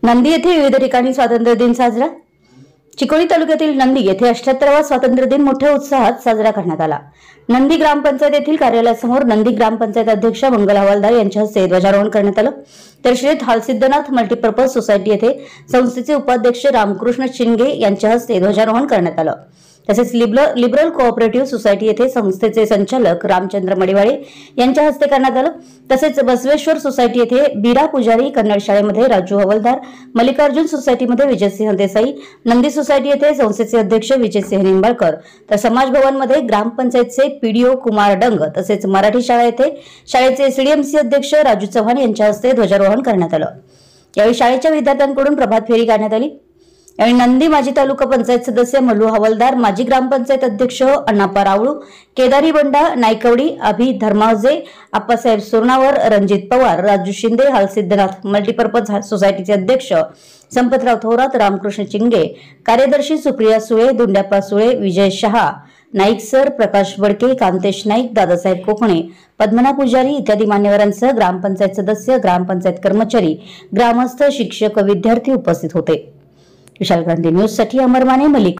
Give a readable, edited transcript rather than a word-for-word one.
नंदी येथे विविध ठिकाणी स्वातंत्र्य दिन साजरा। चिकोडी तालुक्यातील नंदी येथे 78वा स्वातंत्र्य दिन मोठ्या उत्साहात साजरा करण्यात आला। नंदी ग्रामपंचायत येथील कार्यालयासमोर नंदी ग्रामपंचायत अध्यक्ष मंगल हवालदार यांच्या हस्ते ध्वजारोहण करण्यात आलं। तर श्री हालसिद्धनाथ मल्टीपर्पज सोसायटी येथे संस्थेचे उपाध्यक्ष रामकृष्ण चिंगे यांच्या हस्ते ध्वजारोहण करण्यात आलं। तसेच लिबरल कोऑपरेटिव्ह सोसायटी येथे संस्थेचे संचालक रामचंद्र मडिवाळे यांच्या हस्ते करण्यात आलं। तसेच बसवेश्वर सोसायटी येथे बीरा पुजारी, कन्नड शाळेमध्ये राजू हवालदार, मल्लिकार्जुन सोसायटीमध्ये विजयसिंह देसाई, नंदी सोसायटी येथे संस्थेचे अध्यक्ष विजयसिंह निंबाळकर, तर समाज भवन मध्ये ग्रामपंचायतचे पीडीओ कुमार डंग, तसेच मराठी शाळा येथे शाळेचे सीडीएमसी अध्यक्ष राजू चव्हाण यांच्या हस्ते ध्वजारोहण करण्यात आलं। यावेळी शाळेच्या विद्यार्थ्यांकडून प्रभात फेरी काढण्यात आली। यावेळी नंदी माजी तालुका पंचायत सदस्य मल्लू हवालदार, माजी ग्रामपंचायत अध्यक्ष अण्णाप्पा रावळू, केदारी बंडा, नायकवडी, अभि धर्मावजे, आप्पासाहेब सोनावर, रणजित पवार, राजू शिंदे, हालसिद्धनाथ मल्टीपर्पज सोसायटीचे अध्यक्ष संपतराव थोरात, रामकृष्ण चिंगे, कार्यदर्शी सुप्रिया सुळे, दुंड्याप्पा सुळे, विजय शहा, नाईक सर, प्रकाश बडके, कांतेश नाईक, दादासाहेब कोकणे, पद्मना पुजारी इत्यादी मान्यवरांसह ग्रामपंचायत सदस्य, ग्रामपंचायत कर्मचारी, ग्रामस्थ, शिक्षक, विद्यार्थी उपस्थित होते। विशाल क्रांती न्यूज साठी अमर माने, मलिक।